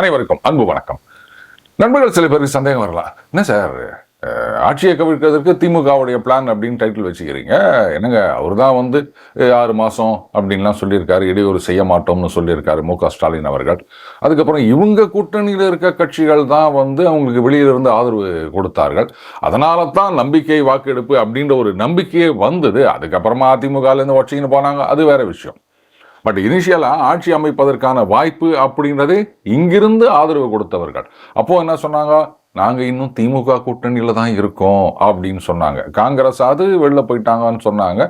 அனைவருக்கும் அன்பு வணக்கம். நண்பர்கள் சில பேருக்கு சந்தேகம் வரலாம், என்ன சார் ஆட்சியை கவிழ்க்கிறதுக்கு திமுகவுடைய பிளான் அப்படின்னு டைட்டில் வச்சுக்கிறீங்க, என்னங்க அவர் தான் 6 மாதம் அப்படின்லாம் சொல்லியிருக்காரு, இடையூறு செய்ய மாட்டோம்னு சொல்லியிருக்காரு மு.க. ஸ்டாலின் அவர்கள். அதுக்கப்புறம் இவங்க கூட்டணியில் இருக்க கட்சிகள் தான் அவங்களுக்கு வெளியிலிருந்து ஆதரவு கொடுத்தார்கள், அதனால தான் நம்பிக்கை வாக்கெடுப்பு அப்படின்ற ஒரு நம்பிக்கையே வந்தது. அதுக்கப்புறமா அதிமுகலேருந்து வச்சிங்கன்னு போனாங்க, அது வேற விஷயம். பட் இனிஷியலாக ஆட்சி அமைப்பதற்கான வாய்ப்பு அப்படின்றது இங்கிருந்து ஆதரவு கொடுத்தவர்கள். அப்போ என்ன சொன்னாங்க, நாங்கள் இன்னும் திமுக கூட்டணியில் தான் இருக்கோம் அப்படின்னு சொன்னாங்க. காங்கிரஸ் அது வெளில போயிட்டாங்கன்னு சொன்னாங்க.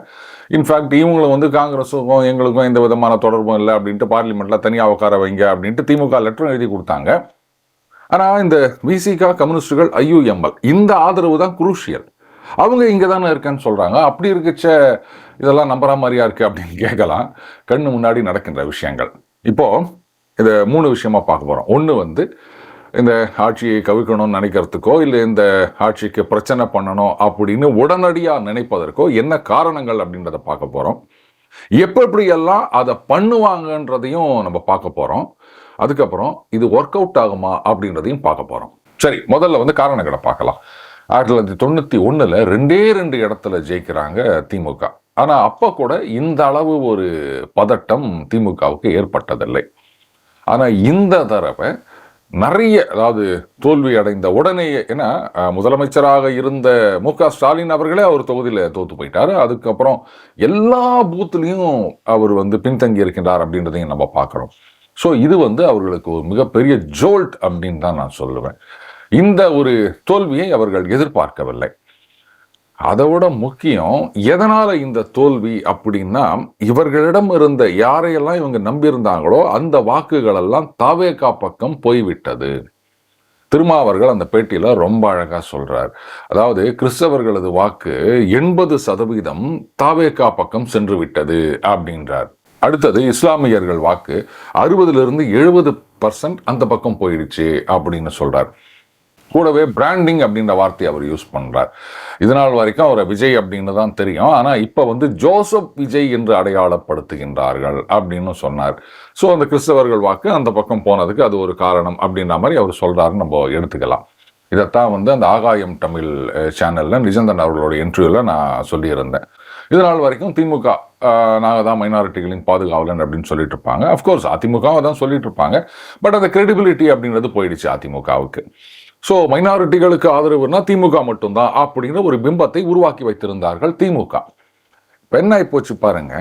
இன்ஃபேக்ட் இவங்களும் காங்கிரஸுக்கும் எங்களுக்கும் எந்த விதமான தொடர்பும் இல்லை அப்படின்ட்டு பார்லிமெண்ட்டில் தனியாக உட்கார வைங்க அப்படின்ட்டு திமுக லெட்டரும் எழுதி கொடுத்தாங்க. ஆனால் இந்த விசிக கம்யூனிஸ்டுகள் ஐயுஎம்எல் இந்த ஆதரவு தான் குரூஷியல். அவங்க இங்கே தானே இருக்கேன்னு சொல்கிறாங்க. அப்படி இருக்கச்ச இதெல்லாம் நம்புற மாதிரியா இருக்குது அப்படின்னு கேட்கலாம். கண்ணு முன்னாடி நடக்கின்ற விஷயங்கள். இப்போது இதை 3 விஷயமா பார்க்க போகிறோம். ஒன்று இந்த ஆட்சியை கவிழ்க்கணும்னு நினைக்கிறதுக்கோ இல்லை இந்த ஆட்சிக்கு பிரச்சனை பண்ணணும் அப்படின்னு உடனடியாக நினைப்பதற்கோ என்ன காரணங்கள் அப்படின்றத பார்க்க போகிறோம். எப்படியெல்லாம் அதை பண்ணுவாங்கன்றதையும் நம்ம பார்க்க போகிறோம். அதுக்கப்புறம் இது ஒர்க் அவுட் ஆகுமா அப்படின்றதையும் பார்க்க போகிறோம். சரி, முதல்ல காரணங்களை பார்க்கலாம். 1991 2 இடத்துல ஜெயிக்கிறாங்க திமுக. ஆனால் அப்போ கூட இந்த அளவு ஒரு பதட்டம் திமுகவுக்கு ஏற்பட்டதில்லை. ஆனால் இந்த தடவை நிறைய, அதாவது தோல்வி அடைந்த உடனே, ஏன்னா முதலமைச்சராக இருந்த மு.க. ஸ்டாலின் அவர்களே அவர் தொகுதியில் தோத்து போயிட்டாரு. அதுக்கப்புறம் எல்லா பூத்துலேயும் அவர் பின்தங்கி இருக்கின்றார் அப்படின்றதையும் நம்ம பார்க்குறோம். ஸோ இது அவர்களுக்கு ஒரு மிகப்பெரிய ஜோல்ட் அப்படின்னு தான் நான் சொல்லுவேன். இந்த ஒரு தோல்வியை அவர்கள் எதிர்பார்க்கவில்லை. அதோட முக்கியம், எதனால இந்த தோல்வி அப்படின்னா, இவர்களிடம் இருந்த யாரையெல்லாம் இவங்க நம்பியிருந்தாங்களோ அந்த வாக்குகள் எல்லாம் தாவேகா பக்கம் போய்விட்டது. திருமாவர்கள் அந்த பேட்டியில ரொம்ப அழகா சொல்றார். அதாவது கிறிஸ்தவர்களது வாக்கு 80% தாவேகா பக்கம் சென்று விட்டது அப்படின்றார். அடுத்தது இஸ்லாமியர்கள் வாக்கு 60% 70% அந்த பக்கம் போயிடுச்சு அப்படின்னு சொல்றார். கூடவே பிராண்டிங் அப்படின்ற வார்த்தையை அவர் யூஸ் பண்றார். இதனால் வரைக்கும் அவரை விஜய் அப்படின்னு தான் தெரியும், ஆனால் இப்போ ஜோசப் விஜய் என்று அடையாளப்படுத்துகின்றார்கள் அப்படின்னு சொன்னார். ஸோ அந்த கிறிஸ்தவர்கள் வாக்கு அந்த பக்கம் போனதுக்கு அது ஒரு காரணம் அப்படின்ற மாதிரி அவர் சொல்றாருன்னு நம்ம எடுத்துக்கலாம். இதைத்தான் அந்த ஆகாயம் தமிழ் சேனலில் நிஜந்தன் அவர்களோட இன்டர்வியூவில் நான் சொல்லியிருந்தேன். இதனால் வரைக்கும் திமுக நாங்கள் தான் மைனாரிட்டிகளின் பாதுகாவலன் அப்படின்னு சொல்லிட்டு இருப்பாங்க. அஃப்கோர்ஸ் அதிமுகவும் தான் சொல்லிட்டு இருப்பாங்க. பட் அந்த கிரெடிபிலிட்டி அப்படின்றது போயிடுச்சு அதிமுகவுக்கு. ஸோ மைனாரிட்டிகளுக்கு ஆதரவுனா திமுக மட்டும்தான் அப்படிங்கிற ஒரு பிம்பத்தை உருவாக்கி வைத்திருந்தார்கள் திமுக. இப்போ என்ன ஆயிப்போச்சு பாருங்க,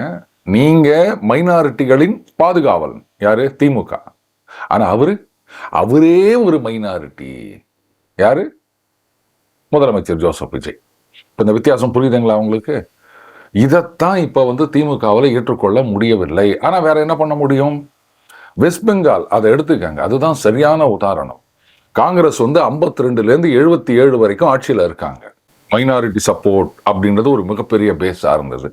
நீங்க மைனாரிட்டிகளின் பாதுகாவலன் யாரு? திமுக. ஆனா அவரே ஒரு மைனாரிட்டி. யாரு? முதலமைச்சர் ஜோசப் விஜய். இப்போ இந்த வித்தியாசம் புரியுதுங்களா உங்களுக்கு? இதைத்தான் இப்போ திமுகவில் ஏற்றுக்கொள்ள முடியவில்லை. ஆனால் வேற என்ன பண்ண முடியும்? வெஸ்ட் பெங்கால் அதை எடுத்துக்கங்க, அதுதான் சரியான உதாரணம். காங்கிரஸ் 52லேருந்து 77 வரைக்கும் ஆட்சியில் இருக்காங்க. மைனாரிட்டி சப்போர்ட் அப்படின்றது ஒரு மிகப்பெரிய பேஸாக இருந்தது.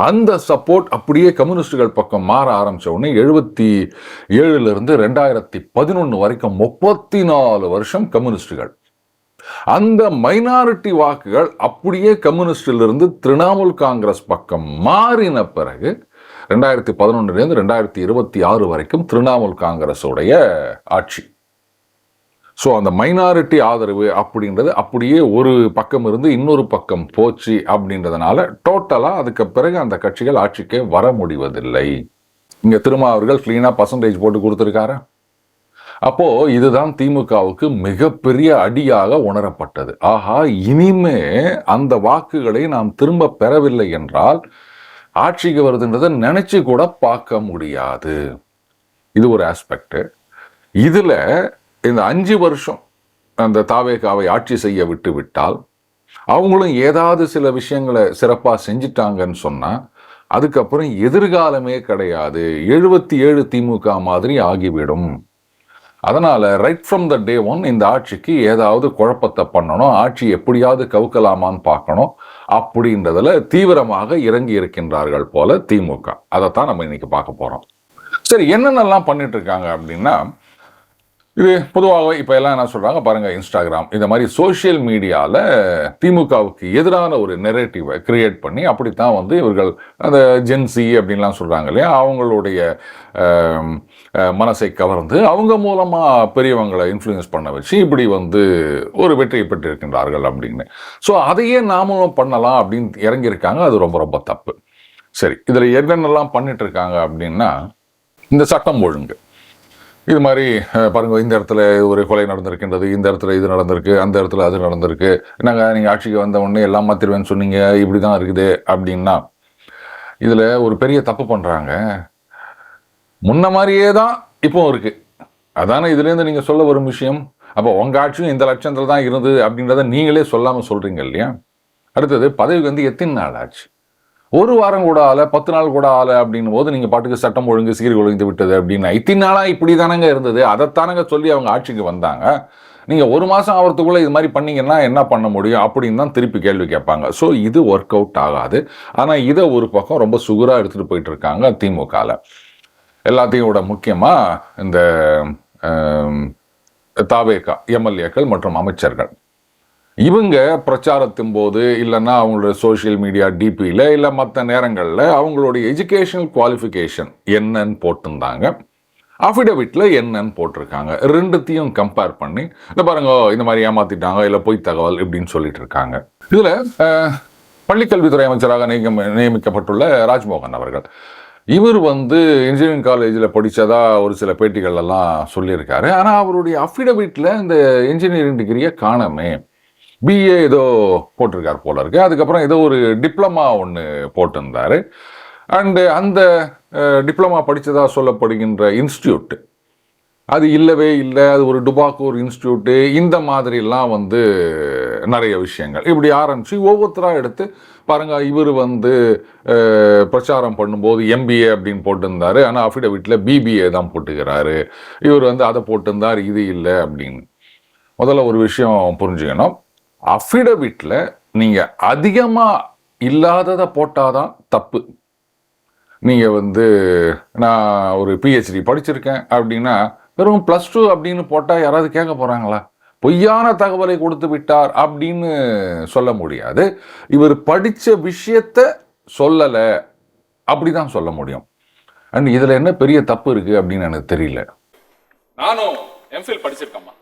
அந்த சப்போர்ட் அப்படியே கம்யூனிஸ்டுகள் பக்கம் மாற ஆரம்பிச்ச உடனே 77லேருந்து 2011 வரைக்கும் 34 வருஷம் கம்யூனிஸ்டுகள். அந்த மைனாரிட்டி வாக்குகள் அப்படியே கம்யூனிஸ்டிலிருந்து திரிணாமுல் காங்கிரஸ் பக்கம் மாறின பிறகு 2011லேருந்து 2026 வரைக்கும் திரிணாமுல் காங்கிரஸுடைய ஆட்சி. ஸோ அந்த மைனாரிட்டி ஆதரவு அப்படின்றது அப்படியே ஒரு பக்கம் இருந்து இன்னொரு பக்கம் போச்சு அப்படின்றதுனால டோட்டலாக அதுக்கு பிறகு அந்த கட்சிகள் ஆட்சிக்கே வர முடிவதில்லை. இங்கே அவர்கள் கிளீனாக பர்சன்டேஜ் போட்டு கொடுத்துருக்காரு. அப்போ இதுதான் திமுகவுக்கு மிகப்பெரிய அடியாக உணரப்பட்டது. ஆஹா, இனிமே அந்த வாக்குகளை நாம் திரும்ப பெறவில்லை என்றால் ஆட்சிக்கு வருதுன்றதை நினைச்சு கூட பார்க்க முடியாது. இது ஒரு ஆஸ்பெக்ட். இதுல இந்த 5 வருஷம் அந்த தாவேகாவை ஆட்சி செய்ய விட்டு விட்டால் அவங்களும் ஏதாவது சில விஷயங்களை சிறப்பாக செஞ்சிட்டாங்கன்னு சொன்னால் அதுக்கப்புறம் எதிர்காலமே கிடையாது. 77 திமுக மாதிரி ஆகிவிடும். அதனால right from the day one இந்த ஆட்சிக்கு ஏதாவது குழப்பத்தை பண்ணணும், ஆட்சி எப்படியாவது கவுக்கலாமான்னு பார்க்கணும் அப்படின்றதுல தீவிரமாக இறங்கி இருக்கின்றார்கள் போல திமுக. அதைத்தான் நம்ம இன்னைக்கு பார்க்க போறோம். சரி, என்னென்னலாம் பண்ணிட்டு இருக்காங்க அப்படின்னா, இது பொதுவாக இப்போ எல்லாம் என்ன சொல்கிறாங்க பாருங்கள், இன்ஸ்டாகிராம் இந்த மாதிரி சோஷியல் மீடியாவில் திமுகவுக்கு எதிரான ஒரு நெரேட்டிவை கிரியேட் பண்ணி அப்படித்தான் வந்து இவர்கள் அந்த ஜென்சி அப்படின்லாம் சொல்கிறாங்க இல்லையா, அவங்களுடைய மனசை கவர்ந்து அவங்க மூலமாக பெரியவங்களை இன்ஃப்ளூயன்ஸ் பண்ண வச்சு இப்படி வந்து ஒரு வெற்றியை பெற்றிருக்கின்றார்கள் அப்படின்னு. ஸோ அதையே நாமளும் பண்ணலாம் அப்படின்னு இறங்கியிருக்காங்க. அது ரொம்ப ரொம்ப தப்பு. சரி, இதில் என்னென்னலாம் பண்ணிட்டு இருக்காங்க அப்படின்னா, இந்த சட்டம் ஒழுங்கு இது மாதிரி பாருங்கள், இந்த இடத்துல ஒரு கொலை நடந்திருக்கின்றது, இந்த இடத்துல இது நடந்திருக்கு, அந்த இடத்துல அது நடந்திருக்கு, நீங்கள் ஆட்சிக்கு வந்த உடனே எல்லாம் மாற்றிடுவேன்னு சொன்னீங்க, இப்படி தான் இருக்குது அப்படின்னா இதில் ஒரு பெரிய தப்பு பண்ணுறாங்க. முன்ன மாதிரியே தான் இப்போவும் இருக்குது. அதானே இதுலேருந்து நீங்கள் சொல்ல வரும் விஷயம். அப்போ உங்கள் ஆட்சியும் இந்த லட்சத்தில் தான் இருந்தது அப்படின்றத நீங்களே சொல்லாமல் சொல்கிறீங்க இல்லையா. அடுத்தது, பதவிக்கு வந்து எத்தனை நாள் ஆச்சு? ஒரு வாரம் கூட ஆலை, 10 நாள் கூட ஆலை அப்படின்னும் போது நீங்கள் பாட்டுக்கு சட்டம் ஒழுங்கு சீர்குலைந்து விட்டது அப்படின்னா இத்தனை நாளாக இப்படி தானங்க இருந்தது, அதைத்தானங்க சொல்லி அவங்க ஆட்சிக்கு வந்தாங்க. நீங்கள் ஒரு மாதம் ஆகிறதுக்குள்ளே இது மாதிரி பண்ணீங்கன்னா என்ன பண்ண முடியும் அப்படின்னு தான் திருப்பி கேள்வி கேட்பாங்க. ஸோ இது ஒர்க் அவுட் ஆகாது. ஆனால் இதை ஒரு பக்கம் ரொம்ப சுகராக எடுத்துகிட்டு போயிட்டு இருக்காங்க திமுகவில். எல்லாத்தையும் விட முக்கியமாக இந்த தாவேகா எம்எல்ஏக்கள் மற்றும் அமைச்சர்கள் இவங்க பிரச்சாரத்தின் போது இல்லைன்னா அவங்களோட சோஷியல் மீடியா டிபியில் இல்லை மற்ற நேரங்களில் அவங்களுடைய எஜுகேஷனல் குவாலிஃபிகேஷன் என்னன்னு போட்டிருந்தாங்க, அஃபிடவிட்டில் என்னன்னு போட்டிருக்காங்க. ரெண்டுத்தையும் கம்பேர் பண்ணி இந்த பாருங்க இந்த மாதிரி ஏமாத்திட்டாங்க இல்லை பொய் தகவல் இப்படின்னு சொல்லிட்டு இருக்காங்க. இதில் பள்ளிக்கல்வித்துறை அமைச்சராக நியமிக்கப்பட்டுள்ள ராஜ்மோகன் அவர்கள், இவர் வந்து இன்ஜினியரிங் காலேஜில் படித்ததா ஒரு சில பேட்டிகள்லாம் சொல்லியிருக்காரு. ஆனால் அவருடைய அஃபிடவிட்டில் இந்த இன்ஜினியரிங் டிகிரியை காணமே. பிஏ ஏதோ போட்டிருக்கார் போல இருக்கு. அதுக்கப்புறம் ஏதோ ஒரு டிப்ளமா ஒன்று போட்டிருந்தாரு. அண்டு அந்த டிப்ளமா படித்ததா சொல்லப்படுகின்ற இன்ஸ்டியூட் அது இல்லவே இல்லை, அது ஒரு டுபாக்கூர் இன்ஸ்டியூட்டு. இந்த மாதிரிலாம் வந்து நிறைய விஷயங்கள் இப்படி ஆரம்பித்து ஒவ்வொருத்தராக எடுத்து பாருங்க. இவர் வந்து பிரச்சாரம் பண்ணும்போது எம்பிஏ அப்படின்னு போட்டிருந்தாரு, ஆனால் அஃபிடவிட்டில் பிபிஏ தான் போட்டுக்கிறாரு. இவர் வந்து அதை போட்டிருந்தார், இது இல்லை அப்படின்னு. முதல்ல ஒரு விஷயம் புரிஞ்சுக்கணும், அஃபிடவிட்டில் நீங்கள் அதிகமாக இல்லாததை போட்டாதான் தப்பு. நீங்கள் வந்து நான் ஒரு பிஹெச்டி படிச்சிருக்கேன் அப்படின்னா வெறும் +2 அப்படின்னு போட்டால் யாராவது கேட்க போகிறாங்களா? பொய்யான தகவலை கொடுத்து விட்டார் அப்படின்னு சொல்ல முடியாது. இவர் படித்த விஷயத்தை சொல்லலை அப்படி தான் சொல்ல முடியும். அண்ட் இதில் என்ன பெரிய தப்பு இருக்குது அப்படின்னு எனக்கு தெரியல. நானும் எம்ஃபில் படிச்சிருக்கேம்மா.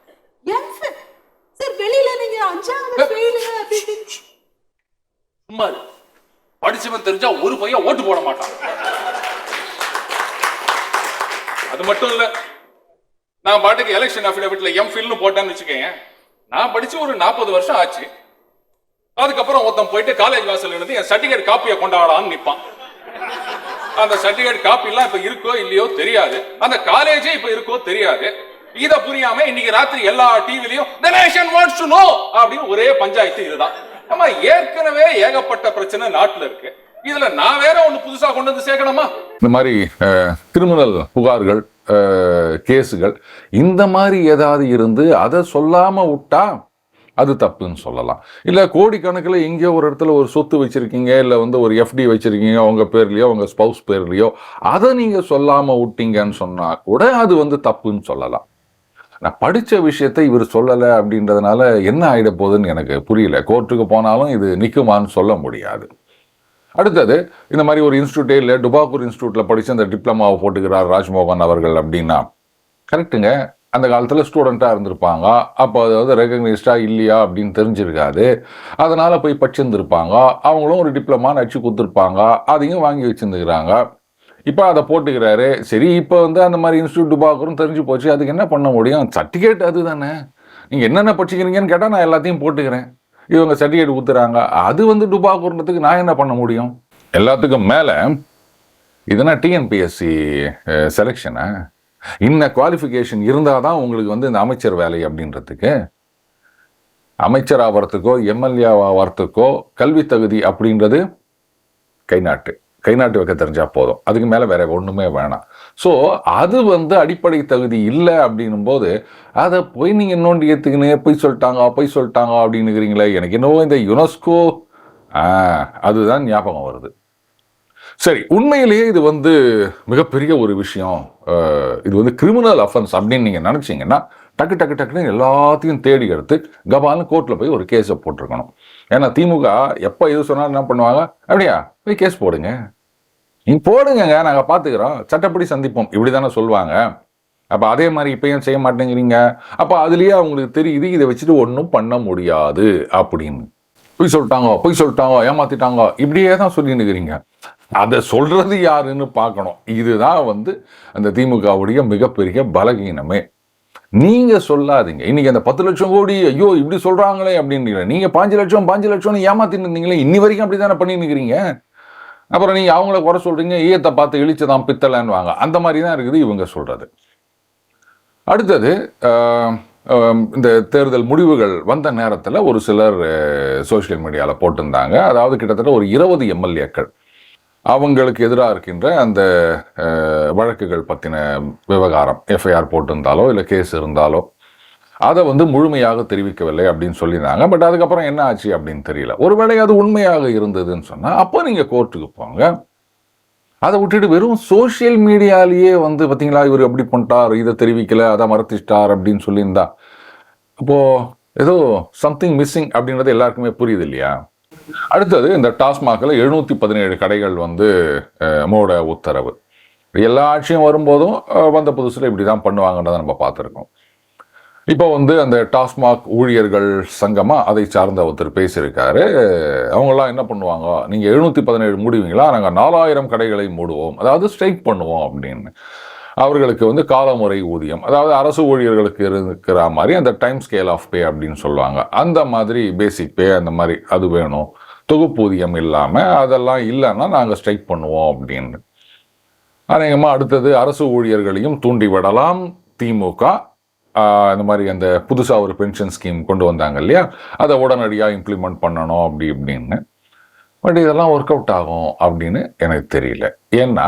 சார் வெளியில நீங்க 5வது ஃபெயிலுங்க அப்படி சும்மா படிச்சவன் தெரிஞ்சா ஒரு பையன் ஓட்டு போட மாட்டான். அது மட்டும் இல்ல, நான் பாட்டுக்கு எலெக்ஷன் அஃபிடவிட்ல எம்ஃபில்னு போட்டேன்னு வச்சுக்கேன். நான் படிச்சு ஒரு 40 வருஷம் ஆச்சு. அதுக்கப்புறம் ஒருத்தன் போயிட்டு காலேஜ் வாசல் இருந்து என் சர்டிபிகேட் காப்பியை கொண்டாடலான்னு நிப்பான். அந்த சர்டிபிகேட் காப்பி எல்லாம் இப்ப இருக்கோ இல்லையோ தெரியாது, அந்த காலேஜே இப்ப இருக்கோ தெரியாது. இத புரியாம இன்னைக்கு ராத்திரி எல்லா டிவிலையும் the nation wants to know அப்படின்னு ஒரே பஞ்சாயத்து இதுதான். நம்ம ஏற்கனவே ஏகப்பட்ட பிரச்சனை நாட்டுல இருக்கு. இதுல நான் வேற ஒண்ணு புதுசா கொண்டு வந்து சேர்க்கணுமா? இந்த மாதிரி கிரிமினல் புகார்கள், கேஸுகள் இந்த மாதிரி ஏதாவது இருந்து அதை சொல்லாம விட்டா அது தப்புன்னு சொல்லலாம். இல்லை கோடிக்கணக்கில் எங்கேயோ ஒரு இடத்துல ஒரு சொத்து வச்சுருக்கீங்க, இல்லை வந்து ஒரு எஃப்டி வச்சுருக்கீங்க உங்கள் பேர்லையோ உங்கள் ஸ்பவுஸ் பேர்லையோ, அதை நீங்கள் சொல்லாமல் விட்டீங்கன்னு சொன்னால் கூட அது வந்து தப்புன்னு சொல்லலாம். நான் படித்த விஷயத்தை இவர் சொல்லலை அப்படின்றதுனால என்ன ஆகிட போகுதுன்னு எனக்கு புரியல. கோர்ட்டுக்கு போனாலும் இது நிற்குமான்னு சொல்ல முடியாது. அடுத்தது, இந்த மாதிரி ஒரு இன்ஸ்டியூட்டே இல்லை, டுபாக்கூர் இன்ஸ்டியூட்டில் படித்து அந்த டிப்ளமாவை போட்டுக்கிறார் ராஜ்மோகன் அவர்கள் அப்படின்னா கரெக்டுங்க. அந்த காலத்தில் ஸ்டூடெண்ட்டாக இருந்திருப்பாங்க, அப்போ அதாவது ரெகக்னைஸ்டாக இல்லையா அப்படின்னு தெரிஞ்சிருக்காது. அதனால் போய் படிச்சிருந்துருப்பாங்க, அவங்களும் ஒரு டிப்ளமா நடிச்சு கொடுத்துருப்பாங்க, அதையும் வாங்கி வச்சுருந்துக்கிறாங்க. இப்போ அதை போட்டுக்கிறாரு. சரி, இப்போ வந்து அந்த மாதிரி இன்ஸ்டியூட் டுபாக்கூரும் தெரிஞ்சு போச்சு, அதுக்கு என்ன பண்ண முடியும்? சர்டிஃபிகேட் அது தானே. நீங்கள் என்னென்ன படிச்சுக்கிறீங்கன்னு கேட்டால் நான் எல்லாத்தையும் போட்டுக்கிறேன், இவங்க சர்டிஃபிகேட் கொடுத்துறாங்க, அது வந்து டுபாக்கூர்ன்றதுக்கு நான் என்ன பண்ண முடியும்? எல்லாத்துக்கும் மேலே இதுனா டிஎன்பிஎஸ்சி செலெக்ஷனை இன்ன குவாலிஃபிகேஷன் இருந்தால் தான் உங்களுக்கு வந்து இந்த அமைச்சர் வேலை அப்படின்றதுக்கு. அமைச்சர் ஆகிறதுக்கோ எம்எல்ஏ ஆகிறதுக்கோ கல்வி தகுதி அப்படின்றது கை நாட்டு வைக்க தெரிஞ்சால் போதும், அதுக்கு மேலே வேற ஒன்றுமே வேணாம். ஸோ அது வந்து அடிப்படை தகுதி இல்லை அப்படின்னும் போது அதை போய் நீங்கள் இன்னொன்று ஏற்றுக்கினே போய் சொல்லிட்டாங்க அப்படின்னுக்கிறீங்களே. எனக்கு என்னவோ இந்த யுனெஸ்கோ அதுதான் ஞாபகம் வருது. சரி, உண்மையிலேயே இது வந்து மிகப்பெரிய ஒரு விஷயம், இது வந்து கிரிமினல் அஃபென்ஸ் அப்படின்னு நீங்கள் நினச்சிங்கன்னா டக்கு டக்கு டக்குன்னு எல்லாத்தையும் தேடி எடுத்து கபால்னு கோர்ட்டில் போய் ஒரு கேஸை போட்டிருக்கணும். ஏன்னா திமுக எப்போ இது சொன்னாலும் என்ன பண்ணுவாங்க, அப்படியா போய் கேஸ் போடுங்க, நீங்கள் போடுங்க, நாங்கள் பார்த்துக்கிறோம், சட்டப்படி சந்திப்போம், இப்படி தானே சொல்லுவாங்க. அப்போ அதே மாதிரி இப்போ ஏன் செய்ய மாட்டேங்கிறீங்க? அப்போ அதுலேயே அவங்களுக்கு தெரியுது இதை வச்சுட்டு ஒன்றும் பண்ண முடியாது அப்படின்னு. பொய் சொல்லிட்டாங்க, ஏமாத்திட்டாங்க, இப்படியே தான் சொல்லின்னு இருக்கிறீங்க. அதை சொல்றது யாருன்னு பார்க்கணும். இதுதான் அந்த திமுகவுடைய மிகப்பெரிய பலகீனமே. நீங்க சொல்லாதீங்க. இன்னைக்கு அந்த 10 லட்சம் கோடி ஐயோ இப்படி சொல்றாங்களே அப்படின்னு. நீங்க 5 லட்சம் ஏமாத்தின்னு இருந்தீங்களே, இன்னி வரைக்கும் அப்படித்தானே பண்ணின்னு இருக்கிறீங்க. அப்புறம் நீங்க அவங்கள குறை சொல்றீங்க, ஈயத்தை பார்த்து இழிச்சதான் பித்தளைன்னு வாங்க. அந்த மாதிரி தான் இருக்குது இவங்க சொல்றது. அடுத்தது இந்த தேர்தல் முடிவுகள் வந்த நேரத்தில் ஒரு சிலர் சோசியல் மீடியாவில் போட்டிருந்தாங்க. அதாவது கிட்டத்தட்ட ஒரு 20 எம்எல்ஏக்கள் அவங்களுக்கு எதிராக இருக்கின்ற அந்த வழக்குகள் பற்றின விவகாரம், எஃப்ஐஆர் போட்டிருந்தாலோ இல்லை கேஸ் இருந்தாலோ அதை முழுமையாக தெரிவிக்கவில்லை அப்படின்னு சொல்லியிருந்தாங்க. பட் அதுக்கப்புறம் என்ன ஆச்சு அப்படின்னு தெரியல. ஒருவேளை அது உண்மையாக இருந்ததுன்னு சொன்னால் அப்போ நீங்கள் கோர்ட்டுக்கு போங்க. அதை விட்டுட்டு வெறும் சோசியல் மீடியாலேயே பார்த்தீங்களா இவர் எப்படி பண்ணிட்டார், இதை தெரிவிக்கல, அதை மறத்திட்டார் அப்படின்னு சொல்லியிருந்தா அப்போது ஏதோ சம்திங் மிஸ்ஸிங் அப்படின்றது எல்லாருக்குமே புரியுது இல்லையா? அடுத்தது இந்த டாஸ்மாகில் 717 கடைகள் மூட உத்தரவு. எல்லா ஆட்சியும் வரும்போதும் வந்த புதுசில் இப்படி தான் பண்ணுவாங்கன்றதை நம்ம பார்த்துருக்கோம். இப்போ அந்த டாஸ்மாக் ஊழியர்கள் சங்கமாக அதை சார்ந்த ஒருத்தர் பேசியிருக்காரு. அவங்களாம் என்ன பண்ணுவாங்க, நீங்கள் 717 மூடுவீங்களா, நாங்கள் 4000 கடைகளை மூடுவோம், அதாவது ஸ்ட்ரைக் பண்ணுவோம் அப்படின்னு. அவர்களுக்கு காலமுறை ஊதியம், அதாவது அரசு ஊழியர்களுக்கு இருக்கிற மாதிரி அந்த டைம் ஸ்கேல் ஆஃப் பே அப்படின்னு சொல்லுவாங்க, அந்த மாதிரி பேசிக் பே அந்த மாதிரி அது வேணும், தொகுப்பூதியம் இல்லாமல் அதெல்லாம் இல்லைன்னா நாங்கள் ஸ்ட்ரைக் பண்ணுவோம் அப்படின்னு. அநேகமாக அடுத்தது அரசு ஊழியர்களையும் தூண்டி விடலாம் திமுக. இந்த மாதிரி அந்த புதுசாக ஒரு பென்ஷன் ஸ்கீம் கொண்டு வந்தாங்க இல்லையா, அதை உடனடியாக இம்ப்ளிமெண்ட் பண்ணணும் அப்படி இப்படின்னு. பட் இதெல்லாம் ஒர்க் அவுட் ஆகும் அப்படின்னு எனக்கு தெரியல. ஏன்னா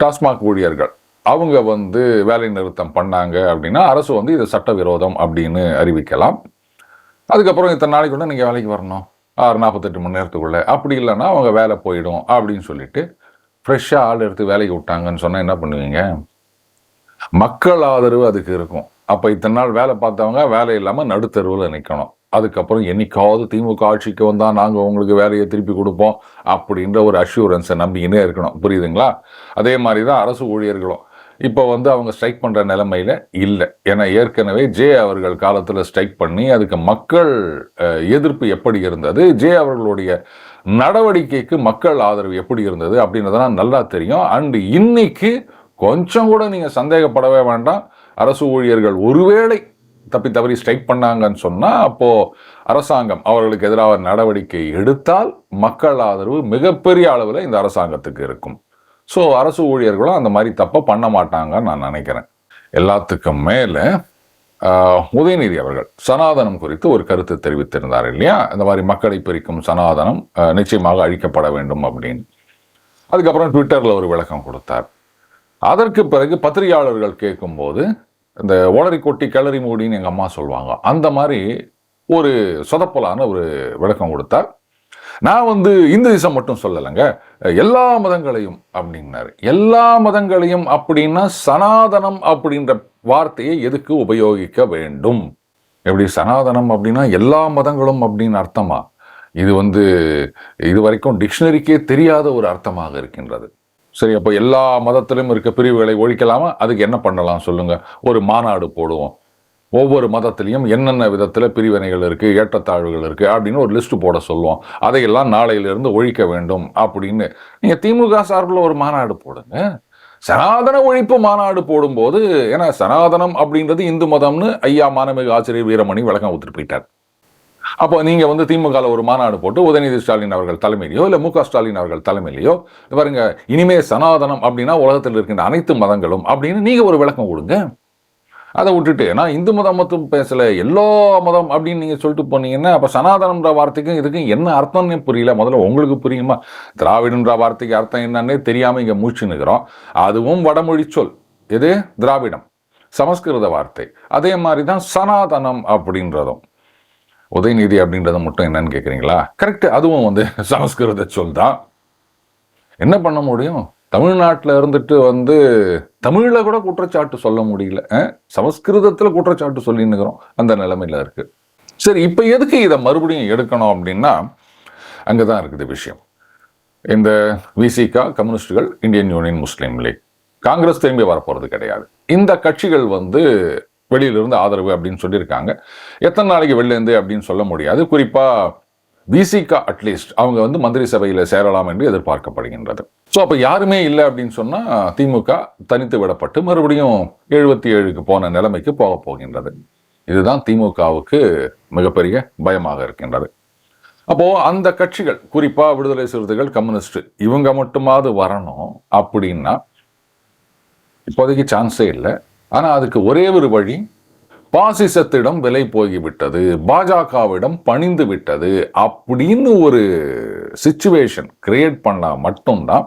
டாஸ்மாக் ஊழியர்கள் அவங்க வேலை நிறுத்தம் பண்ணாங்க அப்படின்னா அரசு இதை சட்டவிரோதம் அப்படின்னு அறிவிக்கலாம். அதுக்கப்புறம் இத்தனை நாளைக்கு நீங்கள் வேலைக்கு வரணும் 48 மணி நேரத்துக்குள்ளே, அப்படி இல்லைன்னா அவங்க வேலை போயிடும் அப்படின்னு சொல்லிட்டு ஃப்ரெஷ்ஷாக ஆள் எடுத்து வேலைக்கு விட்டாங்கன்னு சொன்னால் என்ன பண்ணுவீங்க? மக்கள் ஆதரவு அதுக்கு இருக்கும். அப்போ இத்தனை நாள் வேலை பார்த்தவங்க வேலை இல்லாமல் நடுத்தருவில் நிற்கணும். அதுக்கப்புறம் என்னைக்காவது திமுக ஆட்சிக்கு வந்தால் நாங்கள் உங்களுக்கு வேலையை திருப்பி கொடுப்போம் அப்படின்ற ஒரு அஷூரன்ஸை நம்பிக்கினே இருக்கணும். புரியுதுங்களா? அதே மாதிரி தான் அரசு ஊழியர்களும் இப்போ அவங்க ஸ்ட்ரைக் பண்ணுற நிலைமையில் இல்லை. ஏன்னா ஏற்கனவே ஜே அவர்கள் காலத்தில் ஸ்ட்ரைக் பண்ணி அதுக்கு மக்கள் எதிர்ப்பு எப்படி இருந்தது, ஜே அவர்களுடைய நடவடிக்கைக்கு மக்கள் ஆதரவு எப்படி இருந்தது அப்படின்றதெல்லாம் நல்லா தெரியும். அண்டு இன்னைக்கு கொஞ்சம் கூட நீங்கள் சந்தேகப்படவே வேண்டாம். அரசு ஊழியர்கள் ஒருவேளை தப்பி தவறி ஸ்ட்ரைக் பண்ணாங்கன்னு சொன்னால் அப்போது அரசாங்கம் அவர்களுக்கு எதிராக நடவடிக்கை எடுத்தால் மக்கள் ஆதரவு மிகப்பெரிய அளவில் இந்த அரசாங்கத்துக்கு இருக்கும். ஸோ அரசு ஊழியர்களும் அந்த மாதிரி தப்பை பண்ண மாட்டாங்கன்னு நான் நினைக்கிறேன். எல்லாத்துக்கும் மேலே உதயநிதி அவர்கள் சனாதனம் குறித்து ஒரு கருத்து தெரிவித்திருந்தார் இல்லையா, இந்த மாதிரி மக்களை பிரிக்கும் சனாதனம் நிச்சயமாக அழிக்கப்பட வேண்டும் அப்படின்னு. அதுக்கப்புறம் ட்விட்டரில் ஒரு விளக்கம் கொடுத்தார். அதற்கு பிறகு பத்திரிகையாளர்கள் கேட்கும்போது இந்த ஒளரி கொட்டி கிளறி மூடின்னு எங்கள் அம்மா சொல்லுவாங்க, அந்த மாதிரி ஒரு சொதப்பலான ஒரு விளக்கம் கொடுத்தார். நான் இந்துயிசம் மட்டும் சொல்லலைங்க, எல்லா மதங்களையும் அப்படின்னாரு. எல்லா மதங்களையும் அப்படின்னா சனாதனம் அப்படின்ற வார்த்தையை எதுக்கு உபயோகிக்க வேண்டும்? எப்படி சனாதனம் அப்படின்னா எல்லா மதங்களும் அப்படின்னு அர்த்தமா? இது இது வரைக்கும் டிக்ஷனரிக்கே தெரியாத ஒரு அர்த்தமாக இருக்கின்றது. சரி, அப்போ எல்லா மதத்திலும் இருக்க பிரிவுகளை ஒழிக்கலாமா? அதுக்கு என்ன பண்ணலாம் சொல்லுங்க? ஒரு மாநாடு போடுவோம், ஒவ்வொரு மதத்திலையும் என்னென்ன விதத்தில் பிரிவினைகள் இருக்குது, ஏற்றத்தாழ்வுகள் இருக்குது அப்படின்னு ஒரு லிஸ்ட்டு போட சொல்லுவோம். அதையெல்லாம் நாளையிலிருந்து ஒழிக்க வேண்டும் அப்படின்னு நீங்கள் திமுக சார்பில் ஒரு மாநாடு போடுங்க. சனாதன ஒழிப்பு மாநாடு போடும்போது, ஏன்னா சனாதனம் அப்படின்றது இந்து மதம்னு ஐயா மானமிகு ஆசிரியர் வீரமணி விளக்கம் கொடுத்துட்டு போயிட்டார். அப்போ நீங்கள் திமுகவில் ஒரு மாநாடு போட்டு உதயநிதி ஸ்டாலின் அவர்கள் தலைமையிலையோ இல்லை மு க ஸ்டாலின் அவர்கள் தலைமையிலையோ பாருங்க, இனிமே சனாதனம் அப்படின்னா உலகத்தில் இருக்கின்ற அனைத்து மதங்களும் அப்படின்னு நீங்கள் ஒரு விளக்கம் கொடுங்க. அதை விட்டுட்டு நான் இந்து மதம் மட்டும் பேசலை, எல்லா மதம் அப்படின்னு நீங்கள் சொல்லிட்டு போனீங்கன்னா அப்போ சனாதனம்ன்ற வார்த்தைக்கும் இதுக்கும் என்ன அர்த்தம்னே புரியல. முதல்ல உங்களுக்கு புரியுமா? திராவிடன்ற வார்த்தைக்கு அர்த்தம் என்னன்னே தெரியாமல் இங்கே மூச்சு நிற்கிறோம். அதுவும் வடமொழி சொல். எது? திராவிடம், சமஸ்கிருத வார்த்தை. அதே மாதிரி தான் சனாதனம் அப்படின்றதும். உதயநிதி அப்படின்றது மட்டும் என்னன்னு கேட்குறீங்களா? கரெக்டு, அதுவும் சமஸ்கிருத சொல் தான். என்ன பண்ண முடியும்? தமிழ்நாட்டில் இருந்துட்டு வந்து தமிழில் கூட குற்றச்சாட்டு சொல்ல முடியல, சமஸ்கிருதத்தில் குற்றச்சாட்டு சொல்லின்னுக்கிறோம், அந்த நிலைமையில இருக்கு. சரி, இப்போ எதுக்கு இதை மறுபடியும் எடுக்கணும் அப்படின்னா அங்கே தான் இருக்குது விஷயம். இந்த விசிகா, கம்யூனிஸ்டுகள், இந்தியன் யூனியன் முஸ்லீம் லீக், காங்கிரஸ் திரும்பி வரப்போறது கிடையாது. இந்த கட்சிகள் வந்து வெளியிலிருந்து ஆதரவு அப்படின்னு சொல்லியிருக்காங்க. எத்தனை நாளைக்கு வெளிலேருந்து அப்படின்னு சொல்ல முடியாது. குறிப்பா விசிகா அட்லீஸ்ட் அவங்க வந்து மந்திரி சபையில் சேரலாம் என்று எதிர்பார்க்கப்படுகின்றது. ஸோ அப்போ யாருமே இல்லை அப்படின்னு சொன்னா திமுக தனித்து விடப்பட்டு மறுபடியும் 77க்கு போன நிலைமைக்கு போக போகின்றது. இதுதான் திமுகவுக்கு மிகப்பெரிய பயமாக இருக்கின்றது. அப்போ அந்த கட்சிகள், குறிப்பா விடுதலை சிறுத்தைகள், கம்யூனிஸ்ட், இவங்க மட்டுமாவது வரணும் அப்படின்னா இப்போதைக்கு சான்ஸே இல்லை. ஆனா அதுக்கு ஒரே ஒரு வழி, பாசிசத்திடம் விலை போய்விட்டது, பாஜகவிடம் பணிந்து விட்டது அப்படின்னு ஒரு சிச்சுவேஷன் கிரியேட் பண்ணா மட்டும்தான்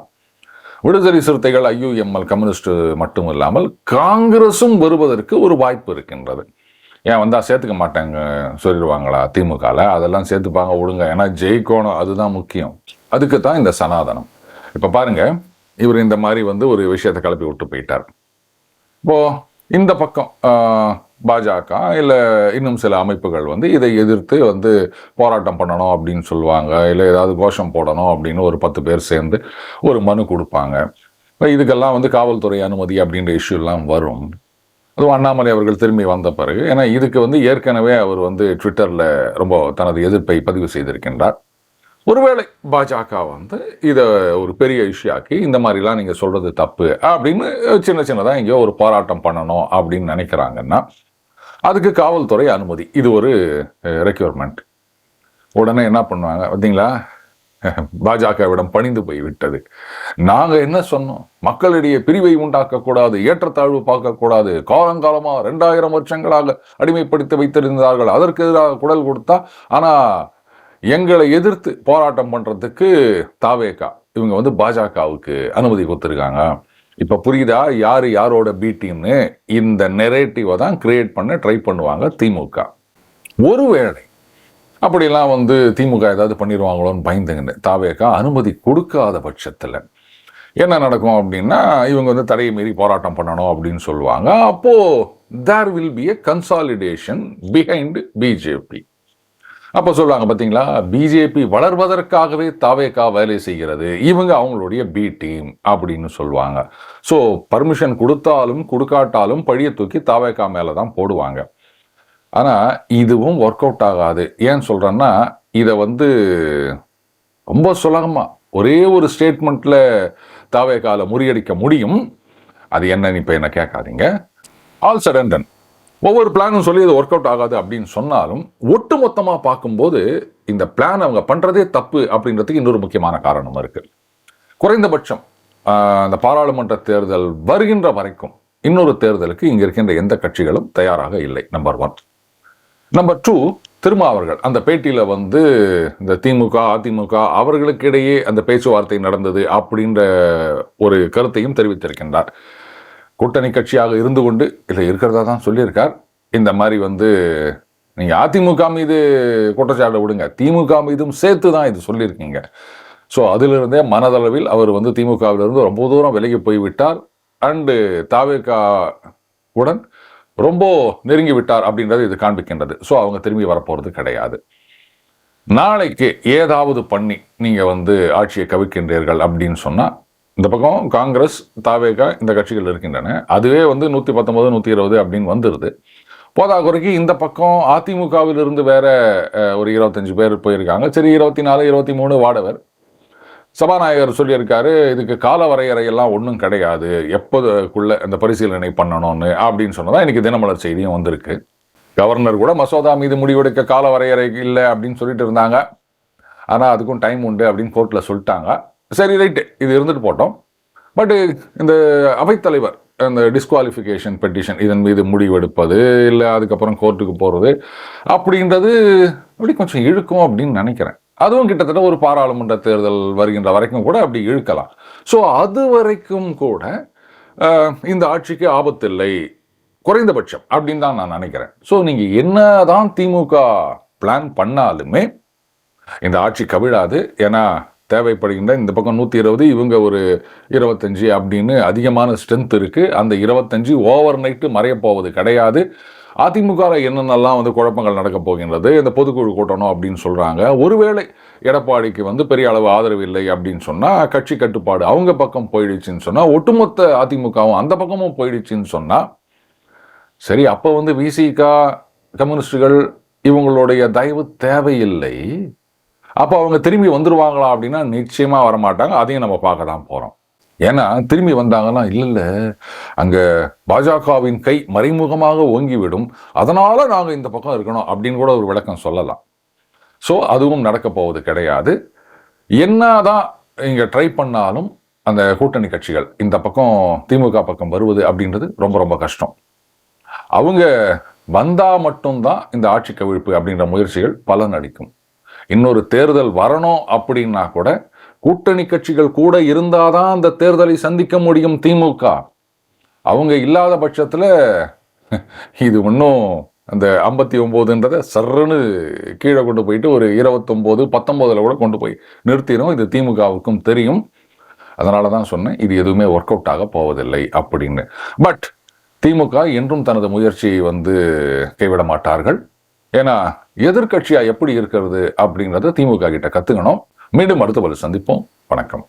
விடுதலை சிறுத்தைகள், IUML, கம்யூனிஸ்ட் மட்டும் இல்லாமல் காங்கிரசும் வருவதற்கு ஒரு வாய்ப்பு இருக்கின்றது. ஏன் வந்தா சேர்த்துக்க மாட்டாங்க சொல்லிடுவாங்களா திமுகல? அதெல்லாம் சேர்த்துப்பாங்க, விடுங்க, ஏன்னா ஜெயிக்கணும், அதுதான் முக்கியம். அதுக்கு தான் இந்த சனாதனம். இப்ப பாருங்க, இவர் இந்த மாதிரி வந்து ஒரு விஷயத்தை கிளப்பி விட்டு போயிட்டார். இப்போ இந்த பக்கம் பாஜக இல்லை இன்னும் சில அமைப்புகள் வந்து இதை எதிர்த்து வந்து போராட்டம் பண்ணணும் அப்படின்னு சொல்லுவாங்க, இல்லை ஏதாவது கோஷம் போடணும் அப்படின்னு ஒரு 10 பேர் சேர்ந்து ஒரு மனு கொடுப்பாங்க. இதுக்கெல்லாம் வந்து காவல்துறை அனுமதி அப்படின்ற இஷ்யூலாம் வரும். அதுவும் அண்ணாமலை அவர்கள் திரும்பி வந்த பிறகு, ஏன்னா இதுக்கு வந்து ஏற்கனவே அவர் வந்து ட்விட்டரில் ரொம்ப தனது எதிர்ப்பை பதிவு செய்திருக்கின்றார். ஒருவேளை பாஜக வந்து இதை ஒரு பெரிய இஷ்யூ ஆக்கி இந்த மாதிரிலாம் நீங்கள் சொல்றது தப்பு அப்படின்னு சின்ன சின்னதாக எங்கேயோ ஒரு போராட்டம் பண்ணணும் அப்படின்னு நினைக்கிறாங்கன்னா அதுக்கு காவல்துறை அனுமதி, இது ஒரு ரெக்யூர்மெண்ட். உடனே என்ன பண்ணுவாங்க பார்த்தீங்களா, பாஜகவிடம் பணிந்து போய் விட்டது. நாங்க என்ன சொன்னோம், மக்களிடையே பிரிவை உண்டாக்கக்கூடாது, ஏற்றத்தாழ்வு பார்க்கக்கூடாது, காலங்காலமா 2000 வருஷங்களாக அடிமைப்படுத்தி வைத்திருந்தார்கள், அதற்கு எதிராக குரல் கொடுத்தா, ஆனா எங்களை எதிர்த்து போராட்டம் பண்றதுக்கு தாவேகா இவங்க வந்து பாஜகவுக்கு அனுமதி கொடுத்துருக்காங்க. இப்ப புரியுதா யாரு யாரோட பி டீம்னு? இந்த நெரேட்டிவை தான் கிரியேட் பண்ண ட்ரை பண்ணுவாங்க திமுக. ஒருவேளை அப்படிலாம் வந்து திமுக ஏதாவது பண்ணிடுவாங்களோன்னு பயந்துங்கன்னு தாவேகா அனுமதி கொடுக்காத பட்சத்தில் என்ன நடக்கும் அப்படின்னா, இவங்க வந்து தடையை மீறி போராட்டம் பண்ணணும் அப்படின்னு சொல்லுவாங்க. அப்போ there will be a consolidation behind BJP. அப்போ சொல்லுவாங்க பார்த்தீங்களா, பிஜேபி வளர்வதற்காகவே தாவேகா வேலை செய்கிறது, இவங்க அவங்களுடைய பி டீம் அப்படின்னு சொல்லுவாங்க. ஸோ பர்மிஷன் கொடுத்தாலும் கொடுக்காட்டாலும் பழியை தூக்கி தாவேகா மேலே தான் போடுவாங்க. ஆனால் இதுவும் ஒர்க் அவுட் ஆகாது. ஏன் சொல்கிறேன்னா, இதை வந்து ரொம்ப சுலகமாக ஒரே ஒரு ஸ்டேட்மெண்ட்டில் தாவேகால முறியடிக்க முடியும். அது என்னன்னு இப்போ என்ன கேட்காதீங்க. ஆல் சட் அண்ட் டன் ஒவ்வொரு பிளானும் சொல்லி இது ஒர்க் அவுட் ஆகாது அப்படின்னு சொன்னாலும் ஒட்டு மொத்தமாக பார்க்கும்போது இந்த பிளான் அவங்க பண்ணுறதே தப்பு அப்படின்றதுக்கு இன்னொரு முக்கியமான காரணம் இருக்குது. குறைந்தபட்சம் அந்த பாராளுமன்ற தேர்தல் வருகின்ற வரைக்கும் இன்னொரு தேர்தலுக்கு இங்கே இருக்கின்ற எந்த கட்சிகளும் தயாராக இல்லை. நம்பர் 1. நம்பர் 2, திருமாவர்கள் அந்த பேட்டியில் வந்து இந்த திமுக அதிமுக அவர்களுக்கிடையே அந்த பேச்சுவார்த்தை நடந்தது அப்படின்ற ஒரு கருத்தையும் தெரிவித்திருக்கின்றார். கூட்டணி கட்சியாக இருந்து கொண்டு இல்லை இருக்கிறதா தான் சொல்லியிருக்கார். இந்த மாதிரி வந்து நீங்கள் அதிமுக மீது குற்றச்சாட்டை விடுங்க, திமுக மீதும் சேர்த்து தான் இது சொல்லியிருக்கீங்க. ஸோ அதிலிருந்தே மனதளவில் அவர் வந்து திமுகவிலிருந்து ரொம்ப தூரம் விலகி போய்விட்டார். அண்டு தாவேகா உடன் ரொம்ப நெருங்கி விட்டார் அப்படின்றது இது காண்பிக்கின்றது. ஸோ அவங்க திரும்பி வரப்போகிறது கிடையாது. நாளைக்கு ஏதாவது பண்ணி நீங்கள் வந்து ஆட்சியை கவிக்கின்றீர்கள் அப்படின்னு சொன்னால், இந்த பக்கம் காங்கிரஸ், தாவேகா இந்த கட்சிகள் இருக்கின்றன, அதுவே வந்து 119 120 அப்படின்னு வந்துடுது. போதாக்குறைக்கு இந்த பக்கம் அதிமுகவிலிருந்து வேற ஒரு 25 பேர் போயிருக்காங்க. சரி, 24 23 வாடவர். சபாநாயகர் சொல்லியிருக்காரு, இதுக்கு கால வரையறையெல்லாம் ஒன்றும் கிடையாது, எப்போதுக்குள்ள அந்த பரிசீலனை பண்ணணும்னு அப்படின்னு சொன்னதான் இன்னைக்கு தினமலர் செய்தியும் வந்திருக்கு. கவர்னர் கூட மசோதா மீது முடிவெடுக்க கால வரையறை இல்லை அப்படின்னு சொல்லிட்டு இருந்தாங்க. ஆனால் அதுக்கும் டைம் உண்டு அப்படின்னு கோர்ட்டில் சொல்லிட்டாங்க. சரி, ரைட்டு, இது இருந்துட்டு போட்டோம். பட் இந்த அவைத்தலைவர் அந்த டிஸ்குவாலிஃபிகேஷன் பெட்டிஷன் இதன் மீது முடிவெடுப்பது இல்லை அதுக்கப்புறம் கோர்ட்டுக்கு போகிறது அப்படின்றது அப்படி கொஞ்சம் இழுக்கும் அப்படின்னு நினைக்கிறேன். அதுவும் கிட்டத்தட்ட ஒரு பாராளுமன்ற தேர்தல் வருகின்ற வரைக்கும் கூட அப்படி இழுக்கலாம். ஸோ அது வரைக்கும் கூட இந்த ஆட்சிக்கு ஆபத்தில்லை குறைந்தபட்சம் அப்படின்னு தான் நான் நினைக்கிறேன். ஸோ நீங்கள் என்னதான் திமுக பிளான் பண்ணாலுமே இந்த ஆட்சி கவிழாது. ஏன்னா தேவைப்படுகின்ற இந்த பக்கம் 120 இவங்க ஒரு 25 அப்படின்னு அதிகமான ஸ்ட்ரென்த் இருக்கு. அந்த 25 ஓவர் நைட்டு மறைய போவது கிடையாது. அதிமுக என்னென்னலாம் வந்து குழப்பங்கள் நடக்க போகின்றது, இந்த பொதுக்குழு கூட்டணும் அப்படின்னு சொல்றாங்க. ஒருவேளை எடப்பாடிக்கு வந்து பெரிய அளவு ஆதரவு இல்லை அப்படின்னு சொன்னா, கட்சி கட்டுப்பாடு அவங்க பக்கம் போயிடுச்சுன்னு சொன்னா, ஒட்டுமொத்த அதிமுகவும் அந்த பக்கமும் போயிடுச்சுன்னு சொன்னா, சரி அப்ப வந்து விசிக கம்யூனிஸ்டுகள் இவங்களுடைய தயவு தேவையில்லை, அப்போ அவங்க திரும்பி வந்துருவாங்களா அப்படின்னா நிச்சயமா வரமாட்டாங்க. அதையும் நம்ம பார்க்க தான் போறோம். ஏன்னா திரும்பி வந்தாங்கன்னா இல்ல அங்க பாஜகவின் கை மறைமுகமாக ஓங்கிவிடும், அதனால நாங்க இந்த பக்கம் இருக்கணும் அப்படின்னு கூட ஒரு விளக்கம் சொல்லலாம். ஸோ அதுவும் நடக்க போவது கிடையாது. என்னதான் இங்க ட்ரை பண்ணாலும் அந்த கூட்டணி கட்சிகள் இந்த பக்கம் திமுக பக்கம் வருவது அப்படின்றது ரொம்ப ரொம்ப கஷ்டம். அவங்க வந்தா மட்டும்தான் இந்த ஆட்சி கவிழ்ப்பு அப்படின்ற முயற்சிகள் பலன் அளிக்கும். இன்னொரு தேர்தல் வரணும் அப்படின்னா கூட கூட்டணி கட்சிகள் கூட இருந்தாதான் அந்த தேர்தலை சந்திக்க முடியும் திமுக. அவங்க இல்லாத பட்சத்துல இது இன்னும் அந்த 59ன்றதை சர்ன்னு கீழே கொண்டு போயிட்டு ஒரு 29, 19 கூட கொண்டு போய் நிறுத்திடும். இது திமுகவுக்கும் தெரியும். அதனாலதான் சொன்னேன் இது எதுவுமே ஒர்க் அவுட் ஆக போவதில்லை அப்படின்னு. பட் திமுக என்றும் தனது முயற்சியை வந்து கைவிட மாட்டார்கள். ஏன்னா எதிர்கட்சியா எப்படி இருக்கிறது அப்படின்றத திமுக கிட்ட கத்துக்கணும். மீண்டும் அடுத்த பதில் சந்திப்போம். வணக்கம்.